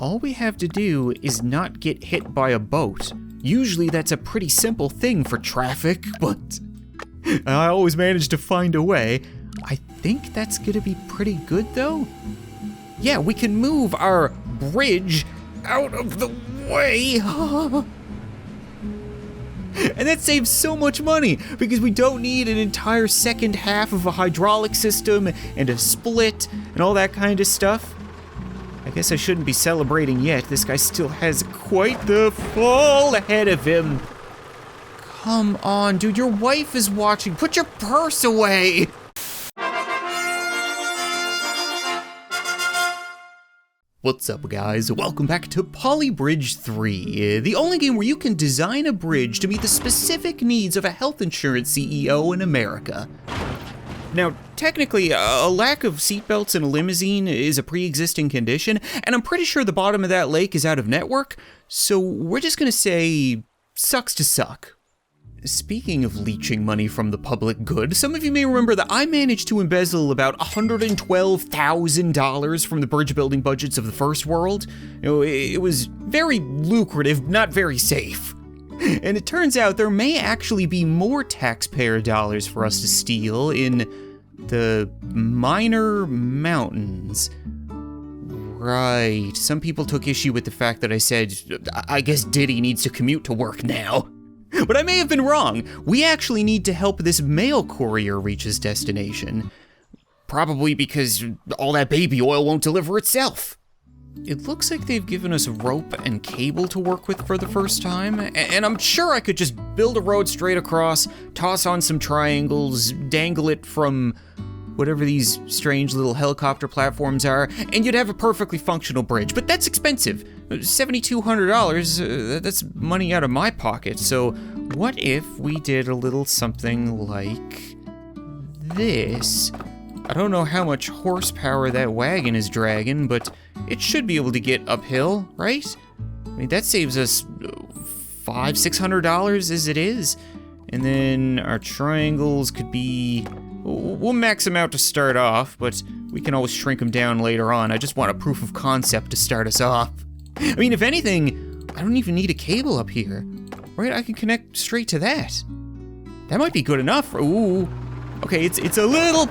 all we have to do is not get hit by a boat. Usually that's a pretty simple thing for traffic, but I always manage to find a way. I think that's gonna be pretty good though. Yeah, we can move our bridge out of the way. And that saves so much money because we don't need an entire second half of a hydraulic system and a split and all that kind of stuff. I guess I shouldn't be celebrating yet. This guy still has quite the fall ahead of him. Come on, dude, your wife is watching. Put your purse away. What's up, guys? Welcome back to Polybridge 3, the only game where you can design a bridge to meet the specific needs of a health insurance CEO in America. Now, technically, a lack of seatbelts in a limousine is a pre-existing condition, and I'm pretty sure the bottom of that lake is out of network, so we're just gonna say, sucks to suck. Speaking of leeching money from the public good, some of you may remember that I managed to embezzle about $112,000 from the bridge building budgets of the first world. You know, it was very lucrative, not very safe. And it turns out there may actually be more taxpayer dollars for us to steal in the minor mountains. Right, some people took issue with the fact that I said, I guess Diddy needs to commute to work now. But I may have been wrong. We actually need to help this mail courier reach his destination. Probably because all that baby oil won't deliver itself. It looks like they've given us rope and cable to work with for the first time, and I'm sure I could just build a road straight across, toss on some triangles, dangle it from whatever these strange little helicopter platforms are, and you'd have a perfectly functional bridge. But that's expensive. $7,200, that's money out of my pocket. So what if we did a little something like this? I don't know how much horsepower that wagon is dragging, but it should be able to get uphill, right? I mean, that saves us $500-600 as it is. And then our triangles could be, we'll max them out to start off, but we can always shrink them down later on. I just want a proof of concept to start us off. I mean, if anything, I don't even need a cable up here, right? I can connect straight to that. That might be good enough. Ooh, okay, it's a little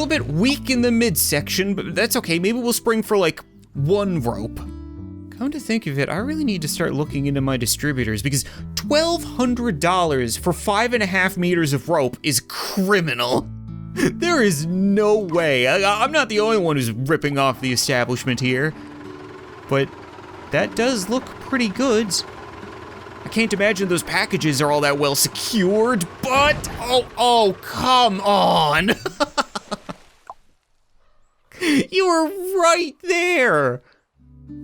bit weak in the midsection, but that's okay. Maybe we'll spring for like one rope. Come to think of it, I really need to start looking into my distributors because $1,200 for 5.5 meters of rope is criminal. There is no way. I'm not the only one who's ripping off the establishment here, but that does look pretty good. I can't imagine those packages are all that well secured, but oh, come on. You were right there.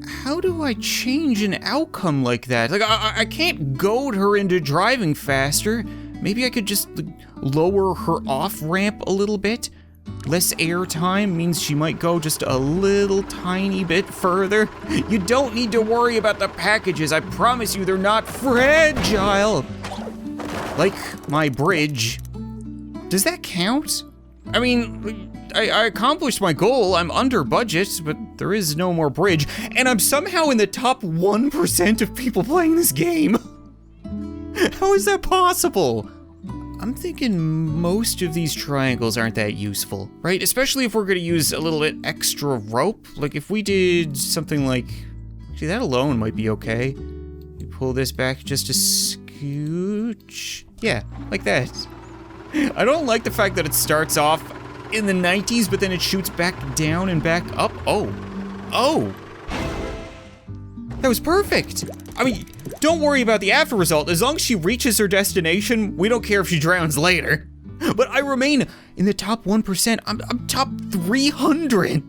How do I change an outcome like that? Like, I can't goad her into driving faster. Maybe I could just lower her off ramp a little bit. Less air time means she might go just a little tiny bit further. You don't need to worry about the packages. I promise you they're not fragile. Like my bridge. Does that count? I mean, I accomplished my goal. I'm under budget, but there is no more bridge. And I'm somehow in the top 1% of people playing this game. How is that possible? I'm thinking most of these triangles aren't that useful, right? Especially if we're gonna use a little bit extra rope. Like if we did something like, actually that alone might be okay. You pull this back just a scooch. Yeah, like that. I don't like the fact that it starts off in the 90s, but then it shoots back down and back up. Oh. That was perfect. I mean, don't worry about the after result. As long as she reaches her destination, we don't care if she drowns later. But I remain in the top 1%. I'm top 300.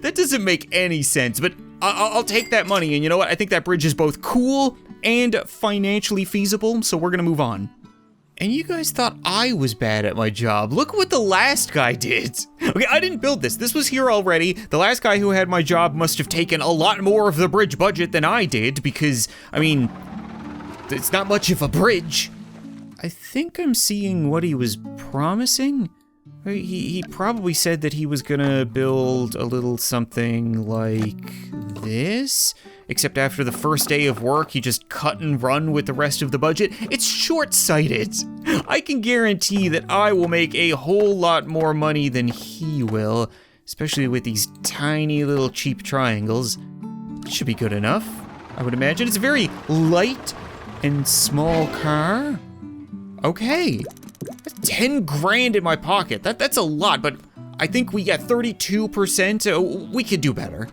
That doesn't make any sense, but I'll take that money. And you know what? I think that bridge is both cool and financially feasible, so we're gonna move on. And you guys thought I was bad at my job. Look what the last guy did. Okay, I didn't build this. This was here already. The last guy who had my job must have taken a lot more of the bridge budget than I did because, I mean, it's not much of a bridge. I think I'm seeing what he was promising. He probably said that he was gonna build a little something like this, except after the first day of work, he just cut and run with the rest of the budget. It's short-sighted. I can guarantee that I will make a whole lot more money than he will, especially with these tiny little cheap triangles. Should be good enough, I would imagine. It's a very light and small car. Okay. 10 grand in my pocket. That's a lot, but I think we got 32%. We could do better.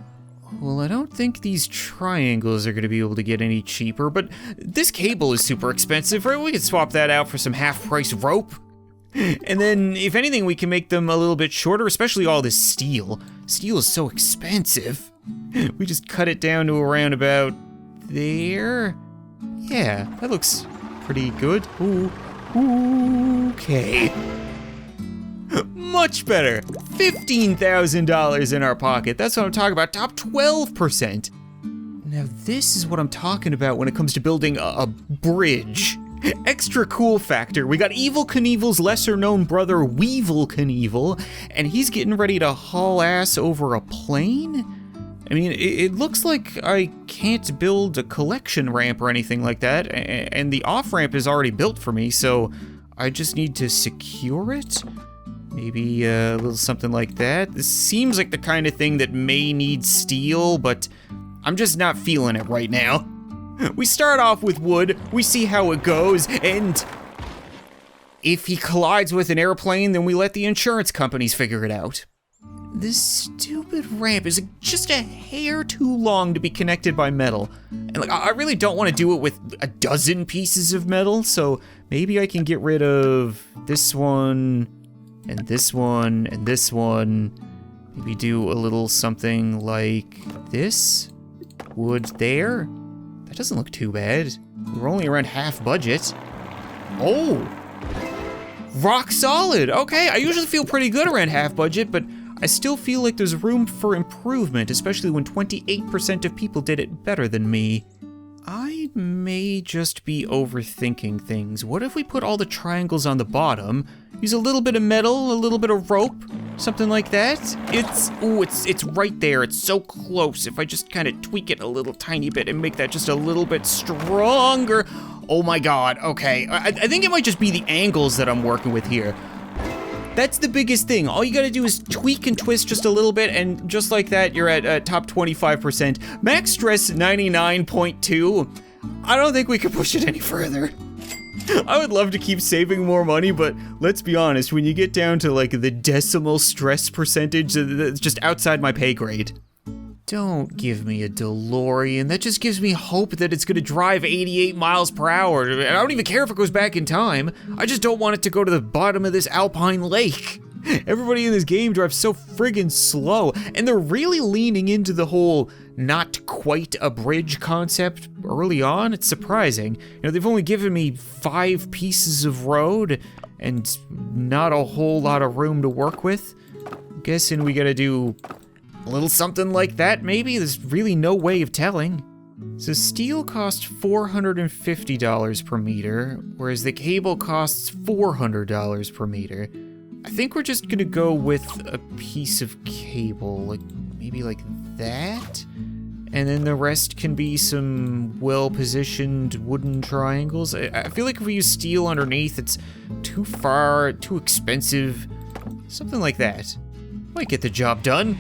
Well, I don't think these triangles are gonna be able to get any cheaper, but this cable is super expensive, right? We could swap that out for some half-price rope. And then, if anything, we can make them a little bit shorter, especially all this steel. Steel is so expensive. We just cut it down to around about there. Yeah, that looks pretty good. Ooh. Okay. Much better. $15,000 in our pocket. That's what I'm talking about. Top 12%. Now this is what I'm talking about when it comes to building a bridge. Extra cool factor. We got Evel Knievel's lesser known brother, Weevil Knievel, and he's getting ready to haul ass over a plane? I mean, it looks like I can't build a collection ramp or anything like that, and the off-ramp is already built for me, so I just need to secure it? Maybe a little something like that. This seems like the kind of thing that may need steel, but I'm just not feeling it right now. We start off with wood, we see how it goes, and if he collides with an airplane, then we let the insurance companies figure it out. This stupid ramp is just a hair too long to be connected by metal. And like, I really don't want to do it with a dozen pieces of metal, so maybe I can get rid of this one, and this one, and this one. Maybe do a little something like this. Wood there. That doesn't look too bad. We're only around half budget. Oh! Rock solid! Okay, I usually feel pretty good around half budget, but I still feel like there's room for improvement, especially when 28% of people did it better than me. I may just be overthinking things. What if we put all the triangles on the bottom, use a little bit of metal, a little bit of rope, something like that? It's right there, it's so close. If I just kind of tweak it a little tiny bit and make that just a little bit stronger. Oh my God, okay. I think it might just be the angles that I'm working with here. That's the biggest thing. All you gotta do is tweak and twist just a little bit, and just like that, you're at top 25%. Max stress 99.2. I don't think we can push it any further. I would love to keep saving more money, but let's be honest, when you get down to like the decimal stress percentage, that's just outside my pay grade. Don't give me a DeLorean. That just gives me hope that it's gonna drive 88 miles per hour. And I don't even care if it goes back in time. I just don't want it to go to the bottom of this alpine lake. Everybody in this game drives so friggin' slow, and they're really leaning into the whole not quite a bridge concept early on. It's surprising. You know, they've only given me 5 pieces of road and not a whole lot of room to work with. I'm guessing we gotta do a little something like that, maybe? There's really no way of telling. So steel costs $450 per meter, whereas the cable costs $400 per meter. I think we're just gonna go with a piece of cable, like maybe like that? And then the rest can be some well-positioned wooden triangles. I feel like if we use steel underneath, it's too far, too expensive. Something like that. Might get the job done.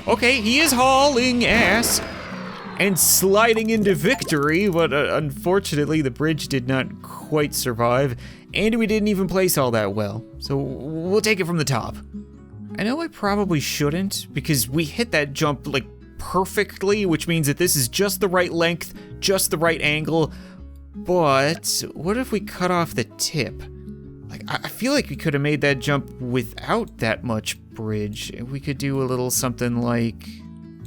Okay, he is hauling ass and sliding into victory, but unfortunately the bridge did not quite survive, and we didn't even place all that well. So we'll take it from the top. I know I probably shouldn't, because we hit that jump like perfectly, which means that this is just the right length, just the right angle, but what if we cut off the tip? Like, I feel like we could have made that jump without that much bridge. We could do a little something like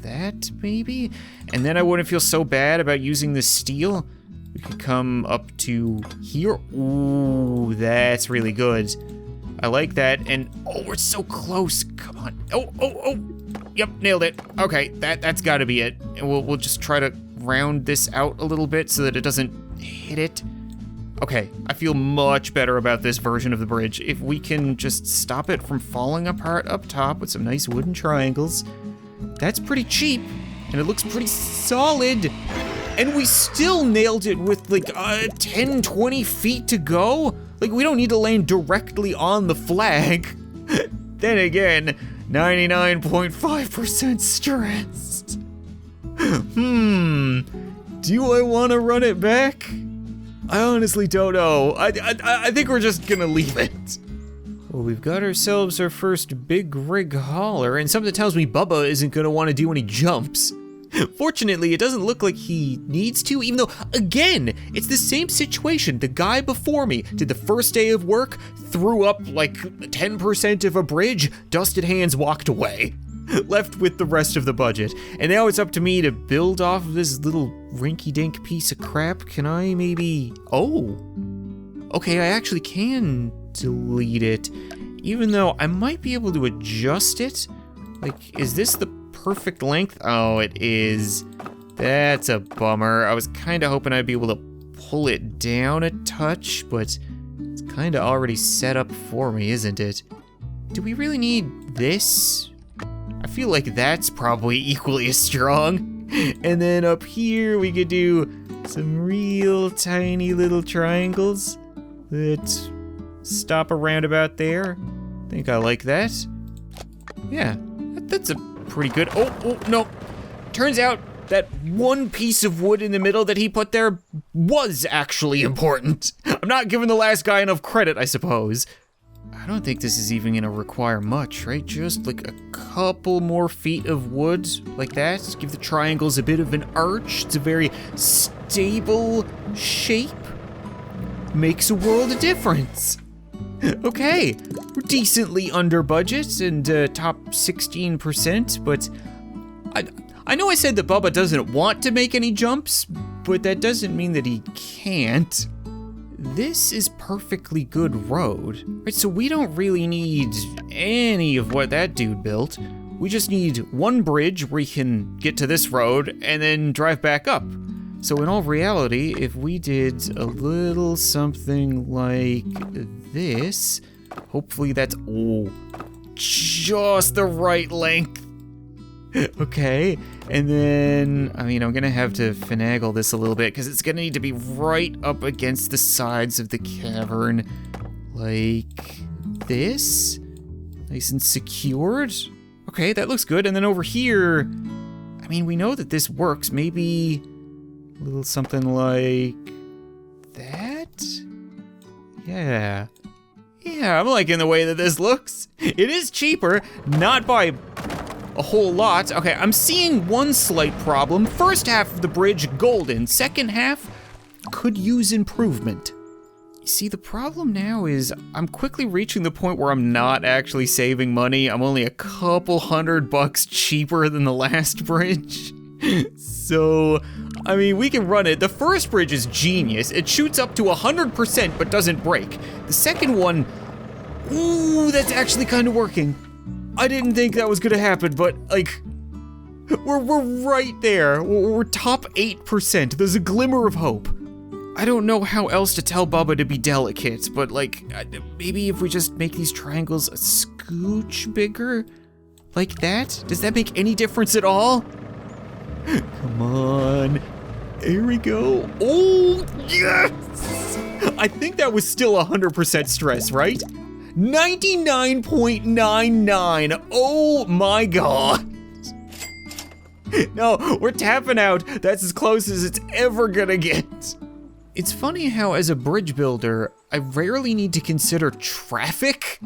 that, maybe? And then I wouldn't feel so bad about using the steel. We could come up to here. Ooh, that's really good. I like that, and oh, we're so close. Come on. Oh. Yep, nailed it. Okay, that's gotta be it. And we'll just try to round this out a little bit so that it doesn't hit it. Okay, I feel much better about this version of the bridge. If we can just stop it from falling apart up top with some nice wooden triangles, that's pretty cheap, and it looks pretty solid. And we still nailed it with like 10, 20 feet to go. Like, we don't need to land directly on the flag. Then again, 99.5% stressed. Do I want to run it back? I honestly don't know. I think we're just gonna leave it. Well, we've got ourselves our first big rig hauler, and something tells me Bubba isn't gonna want to do any jumps. Fortunately, it doesn't look like he needs to, even though, again, it's the same situation. The guy before me did the first day of work, threw up like 10% of a bridge, dusted hands, walked away. Left with the rest of the budget. And now it's up to me to build off of this little rinky-dink piece of crap. Can I maybe... Oh. Okay, I actually can delete it, even though I might be able to adjust it. Like, is this the perfect length? Oh, it is. That's a bummer. I was kind of hoping I'd be able to pull it down a touch, but it's kind of already set up for me, isn't it? Do we really need this? I feel like that's probably equally as strong. And then up here, we could do some real tiny little triangles that stop around about there. I think I like that. Yeah, that's a pretty good. Oh, no. Turns out that one piece of wood in the middle that he put there was actually important. I'm not giving the last guy enough credit, I suppose. I don't think this is even gonna require much, right? Just like a couple more feet of wood like that. Give the triangles a bit of an arch. It's a very stable shape. Makes a world of difference. Okay, we're decently under budget and top 16%, but I know I said that Bubba doesn't want to make any jumps, but that doesn't mean that he can't. This is perfectly good road, right? So we don't really need any of what that dude built. We just need one bridge where we can get to this road and then drive back up. So in all reality, if we did a little something like this, hopefully that's, oh, just the right length. Okay, and then, I mean, I'm gonna have to finagle this a little bit because it's gonna need to be right up against the sides of the cavern, like this, nice and secured. Okay, that looks good. And then over here, I mean, we know that this works. Maybe a little something like that? Yeah. Yeah, I'm liking the way that this looks. It is cheaper, not by a whole lot. Okay, I'm seeing one slight problem. First half of the bridge, golden. Second half, could use improvement. You see, the problem now is I'm quickly reaching the point where I'm not actually saving money. I'm only a couple $100 cheaper than the last bridge. So, I mean, we can run it. The first bridge is genius. It shoots up to 100% but doesn't break. The second one, ooh, that's actually kind of working. I didn't think that was gonna happen, but like, we're right there. We're top 8%. There's a glimmer of hope. I don't know how else to tell Bubba to be delicate, but like, maybe if we just make these triangles a scooch bigger, like that? Does that make any difference at all? Come on. Here we go. Oh, yes! I think that was still 100% stress, right? 99.99. Oh my god. No, we're tapping out. That's as close as it's ever gonna get. It's funny how, as a bridge builder, I rarely need to consider traffic.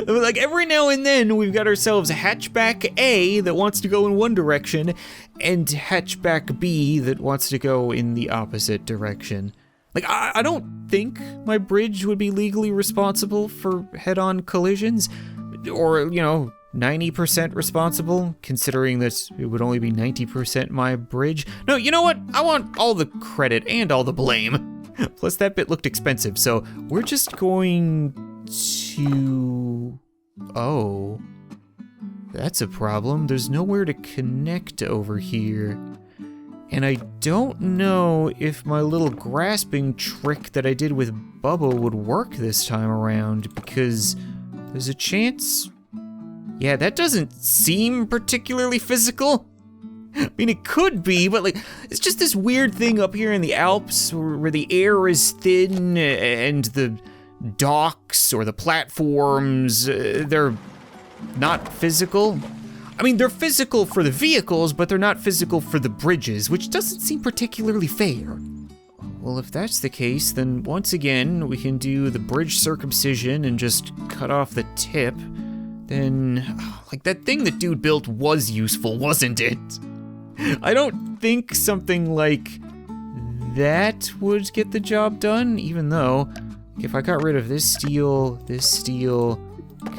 Like, every now and then, we've got ourselves a hatchback A that wants to go in one direction, and hatchback B that wants to go in the opposite direction. Like, I don't think my bridge would be legally responsible for head-on collisions, or, you know, 90% responsible, considering that it would only be 90% my bridge. No, you know what? I want all the credit and all the blame. Plus, that bit looked expensive, so we're just going to... Oh. That's a problem. There's nowhere to connect over here. And I don't know if my little grasping trick that I did with Bubba would work this time around, because there's a chance... Yeah, that doesn't seem particularly physical. I mean, it could be, but like, it's just this weird thing up here in the Alps where the air is thin and the docks or the platforms, they're not physical. I mean, they're physical for the vehicles, but they're not physical for the bridges, which doesn't seem particularly fair. Well, if that's the case, then once again, we can do the bridge circumcision and just cut off the tip. Then, like, that thing that dude built was useful, wasn't it? I don't think something like that would get the job done, even though if I got rid of this steel,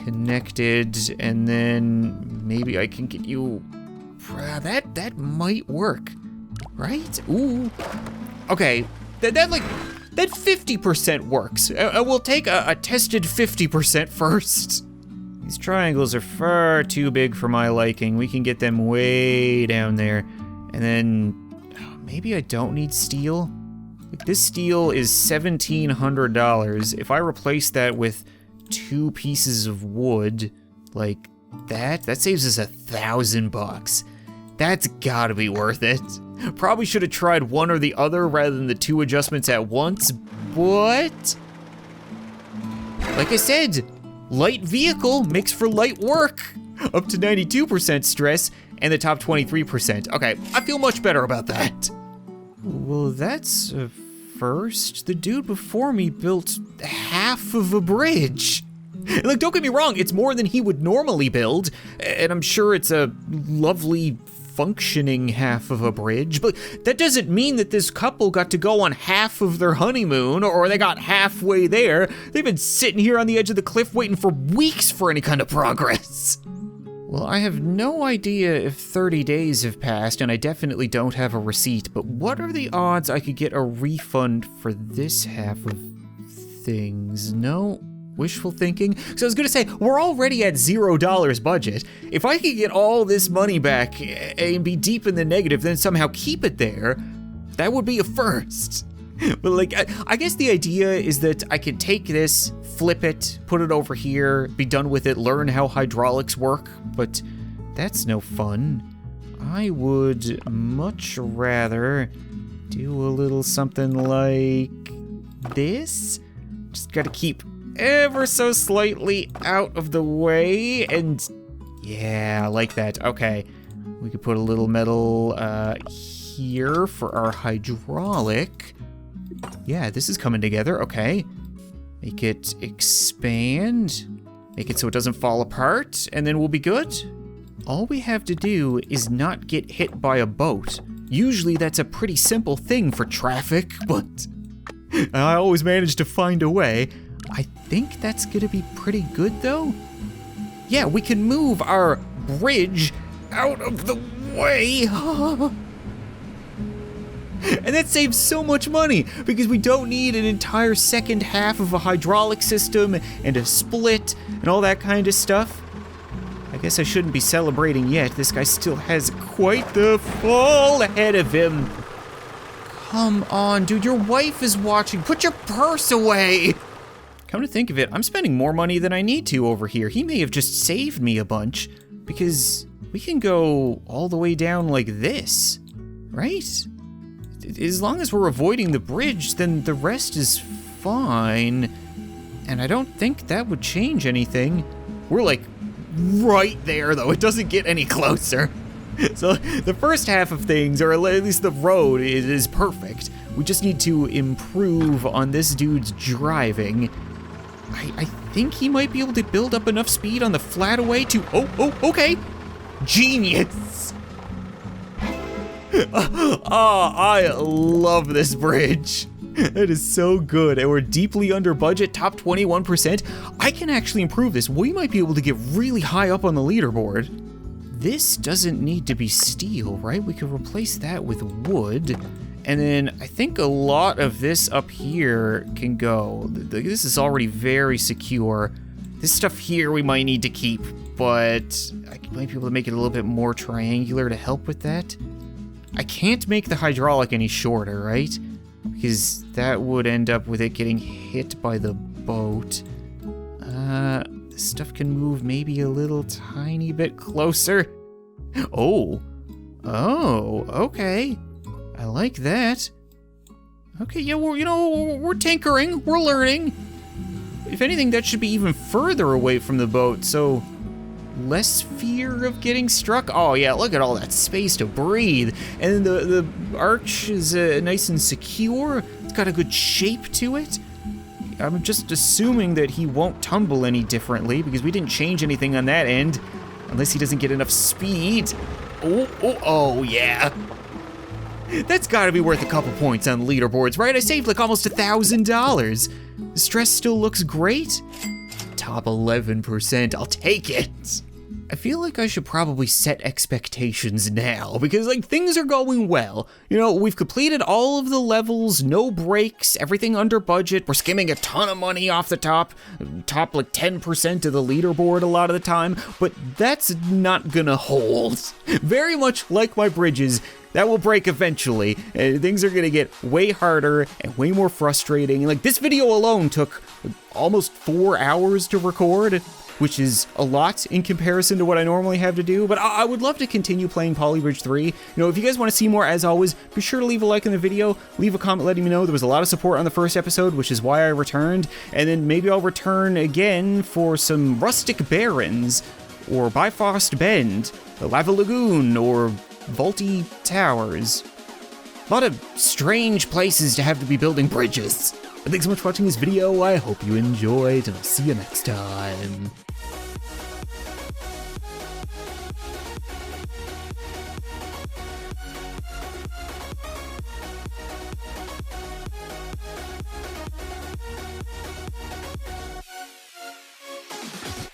connected, and then maybe I can get you... That might work, right? Ooh. Okay, that 50% works. We'll take a tested 50% first. These triangles are far too big for my liking. We can get them way down there. And then, maybe I don't need steel? Like, this steel is $1,700. If I replace that with 2 pieces of wood, like that saves us $1,000. That's gotta be worth it. Probably should have tried one or the other rather than the 2 adjustments at once, but... like I said, light vehicle makes for light work. Up to 92% stress, and the top 23%. Okay, I feel much better about that. Well, that's a first. The dude before me built half of a bridge. Like, don't get me wrong, it's more than he would normally build, and I'm sure it's a lovely functioning half of a bridge, but that doesn't mean that this couple got to go on half of their honeymoon, or they got halfway there. They've been sitting here on the edge of the cliff waiting for weeks for any kind of progress. Well, I have no idea if 30 days have passed, and I definitely don't have a receipt, but what are the odds I could get a refund for this half of things? No? Wishful thinking? So I was gonna say, we're already at $0 budget. If I could get all this money back and be deep in the negative, then somehow keep it there, that would be a first. But like, I guess the idea is that I could take this, flip it, put it over here, be done with it, learn how hydraulics work, but that's no fun. I would much rather do a little something like this. Just gotta keep ever so slightly out of the way, and yeah, I like that. Okay, we could put a little metal here for our hydraulic. Yeah, this is coming together, okay. Make it expand, make it so it doesn't fall apart, and then we'll be good. All we have to do is not get hit by a boat. Usually that's a pretty simple thing for traffic, but I always manage to find a way. I think that's gonna be pretty good though. Yeah, we can move our bridge out of the way. And that saves so much money because we don't need an entire second half of a hydraulic system and a split and all that kind of stuff. I guess I shouldn't be celebrating yet. This guy still has quite the fall ahead of him. Come on, dude, your wife is watching. Put your purse away. Come to think of it, I'm spending more money than I need to over here. He may have just saved me a bunch because we can go all the way down like this, right? As long as we're avoiding the bridge, then the rest is fine. And I don't think that would change anything. We're like right there though, it doesn't get any closer. So the first half of things, or at least the road, is perfect. We just need to improve on this dude's driving. I think he might be able to build up enough speed on the flataway to, okay. Genius. I love this bridge. It is so good, and we're deeply under budget, top 21%. I can actually improve this. We might be able to get really high up on the leaderboard. This doesn't need to be steel, right? We could replace that with wood. And then I think a lot of this up here can go. This is already very secure. This stuff here we might need to keep, but I might be able to make it a little bit more triangular to help with that. I can't make the hydraulic any shorter, right? Because that would end up with it getting hit by the boat. This stuff can move maybe a little tiny bit closer. Oh, okay. I like that. Okay, yeah, we're tinkering, we're learning. If anything, that should be even further away from the boat, so less fear of getting struck. Oh yeah, look at all that space to breathe. And the arch is nice and secure. It's got a good shape to it. I'm just assuming that he won't tumble any differently because we didn't change anything on that end, unless he doesn't get enough speed. Oh yeah. That's gotta be worth a couple points on leaderboards, right? I saved like almost $1,000. The stress still looks great. Top 11%, I'll take it. I feel like I should probably set expectations now because like things are going well. You know, we've completed all of the levels, no breaks, everything under budget. We're skimming a ton of money off the top like 10% of the leaderboard a lot of the time, but that's not gonna hold. Very much like my bridges, that will break eventually, and things are gonna get way harder and way more frustrating. Like this video alone took almost 4 hours to record, which is a lot in comparison to what I normally have to do, but I would love to continue playing Polybridge 3. You know, if you guys want to see more, as always, be sure to leave a like in the video, leave a comment letting me know there was a lot of support on the first episode, which is why I returned, and then maybe I'll return again for some Rustic Barrens, or Bifrost Bend, the Lava Lagoon, or Vaulty Towers. A lot of strange places to have to be building bridges. Thanks so much for watching this video, I hope you enjoyed, and I'll see you next time.